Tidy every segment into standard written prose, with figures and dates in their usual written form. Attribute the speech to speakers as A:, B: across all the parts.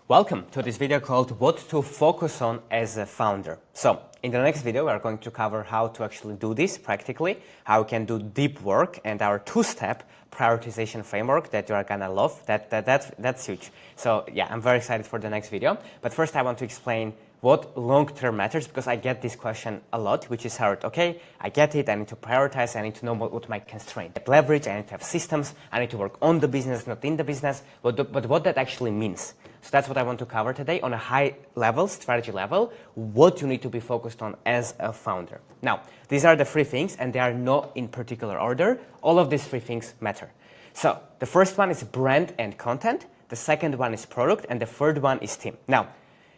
A: Welcome to this video called What to Focus on as a Founder. So, in the next video, we are going to cover how to actually do this practically, how we can do deep work, and our two-step prioritization framework that you are gonna love. That's huge. So, yeah, I'm very excited for the next video. But first, I want to explain what long-term matters, because I get this question a lot, which is hard. Okay, I get it, I need to prioritize, I need to know what my constraint. Leverage, I need to have systems, I need to work on the business, not in the business, but what that actually means. So that's what I want to cover today on a high level, strategy level, what you need to be focused on as a founder. Now, these are the three things, and they are not in particular order. All of these three things matter. So the first one is brand and content, the second one is product, and the third one is team. Now,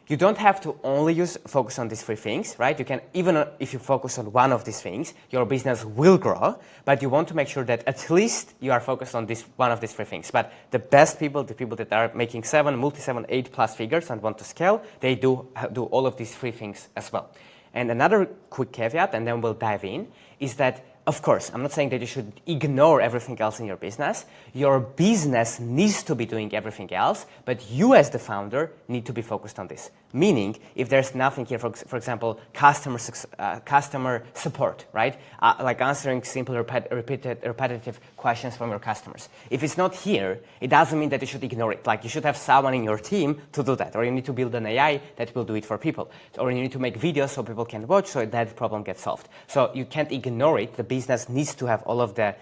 A: you don't have to only focus on these three things, right? You can, even if you focus on one of these things, your business will grow, but you want to make sure that at least you are focused on one of these three things. But the best people, the people that are making 7, multi-7, 8+ figures and want to scale, they do all of these three things as well. And another quick caveat, and then we'll dive in, is that of course, I'm not saying that you should ignore everything else in your business. Your business needs to be doing everything else, but you as the founder need to be focused on this. Meaning, if there's nothing here, for example, customer support, right? Like answering simple, repetitive questions from your customers. If it's not here, it doesn't mean that you should ignore it. Like you should have someone in your team to do that, or you need to build an AI that will do it for people, or you need to make videos so people can watch so that problem gets solved. So you can't ignore it. The business needs to have all of the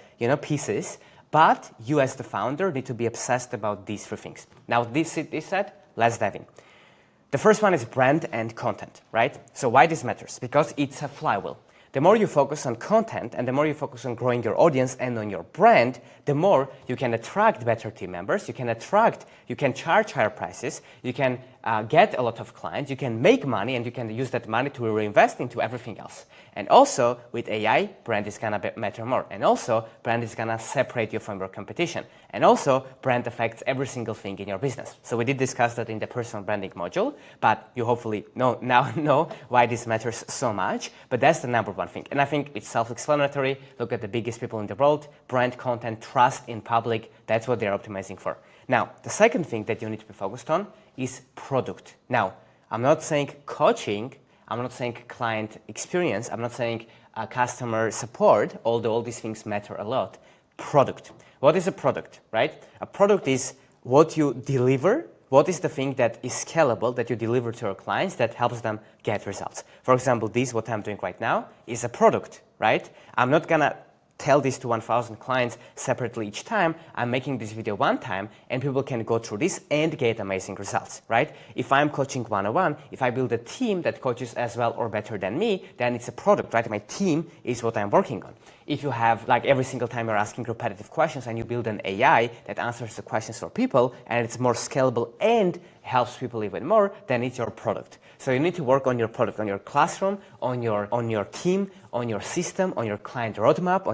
A: pieces, but you as the founder need to be obsessed about these three things. Now, this said, let's dive in. The first one is brand and content, right? So why this matters? Because it's a flywheel. The more you focus on content and the more you focus on growing your audience and on your brand, the more you can attract better team members, you can charge higher prices, you can get a lot of clients, you can make money, and you can use that money to reinvest into everything else. And also, with AI, brand is gonna matter more. And also, brand is gonna separate you from your competition. And also, brand affects every single thing in your business. So we did discuss that in the personal branding module, but you hopefully now know why this matters so much. But that's the number one thing. And I think it's self-explanatory. Look at the biggest people in the world, brand, content, trust in public. That's what they're optimizing for. Now, the second thing that you need to be focused on is product. Now, I'm not saying coaching, I'm not saying client experience, I'm not saying customer support, although all these things matter a lot. Product. What is a product, right? A product is what you deliver. What is the thing that is scalable that you deliver to your clients that helps them get results? For example, what I'm doing right now is a product, right? I'm not gonna tell this to 1,000 clients separately each time. I'm making this video one time, and people can go through this and get amazing results, right? If I'm coaching one-on-one, if I build a team that coaches as well or better than me, then it's a product, right? My team is what I'm working on. If you have, like every single time you're asking repetitive questions and you build an AI that answers the questions for people and it's more scalable and helps people even more, then it's your product. So you need to work on your product, on your classroom, on your team, on your system, on your client roadmap,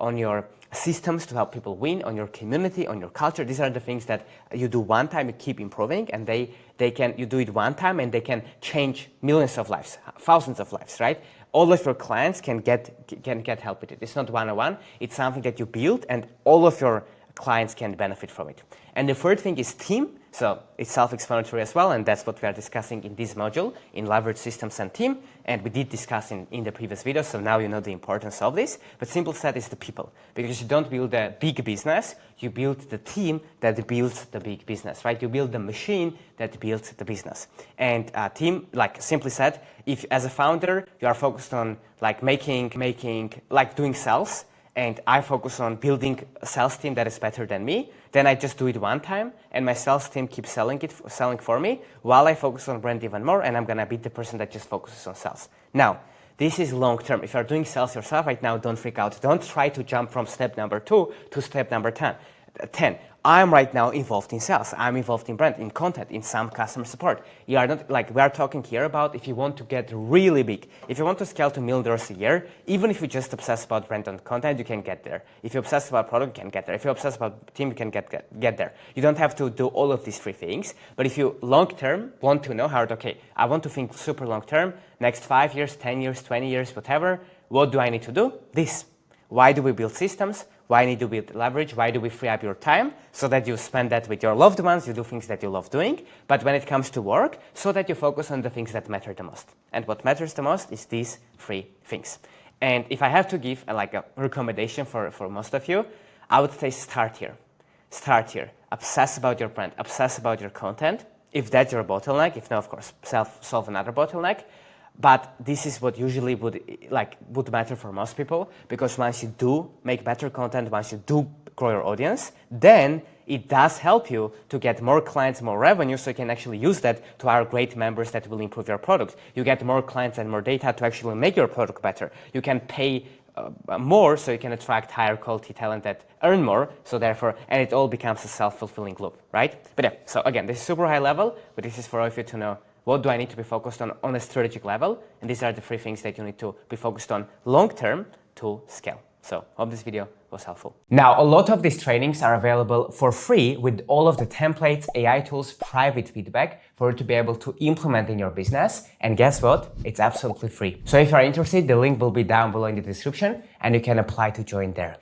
A: on your systems to help people win, on your community, on your culture. These are the things that you do one time, you keep improving, and you do it one time and they can change millions of lives, thousands of lives, right? All of your clients can get help with it. It's not one-on-one. It's something that you build, and all of your clients can benefit from it. And the third thing is team. So it's self-explanatory as well, and that's what we are discussing in this module, in leverage systems and team. And we did discuss in the previous video, so now you know the importance of this. But simple said is the people. Because you don't build a big business, you build the team that builds the big business, right? You build the machine that builds the business. And team, like simply said, if as a founder, you are focused on like doing sales, and I focus on building a sales team that is better than me, then I just do it one time, and my sales team keeps selling for me, while I focus on brand even more, and I'm gonna be the person that just focuses on sales. Now, this is long term. If you're doing sales yourself right now, don't freak out. Don't try to jump from step number 2 to step number 10. I'm right now involved in sales. I'm involved in brand, in content, in some customer support. You are not like we are talking here about if you want to get really big. If you want to scale to $1 million a year, even if you just obsess about brand and content, you can get there. If you obsess about product, you can get there. If you obsess about team, you can get there. You don't have to do all of these three things. But if you long term want to know how, okay, I want to think super long term, next 5 years, 10 years, 20 years, whatever, what do I need to do? This. Why do we build systems? Why need to build leverage? Why do we free up your time? So that you spend that with your loved ones, you do things that you love doing. But when it comes to work, so that you focus on the things that matter the most. And what matters the most is these 3 things. And if I have to give a recommendation for most of you, I would say start here. Start here. Obsess about your brand. Obsess about your content. If that's your bottleneck, if not, of course, solve another bottleneck. But this is what usually would matter for most people, because once you do make better content, once you do grow your audience, then it does help you to get more clients, more revenue, so you can actually use that to hire great members that will improve your product. You get more clients and more data to actually make your product better. You can pay more, so you can attract higher quality talent that earn more, so therefore, and it all becomes a self-fulfilling loop, right? But yeah, so again, this is super high level, but this is for all of you to know what do I need to be focused on a strategic level, and these are the 3 things that you need to be focused on long term to scale. So, hope this video was helpful. Now, a lot of these trainings are available for free with all of the templates, AI tools, private feedback for you to be able to implement in your business. And guess what? It's absolutely free. So if you're interested, the link will be down below in the description and you can apply to join there.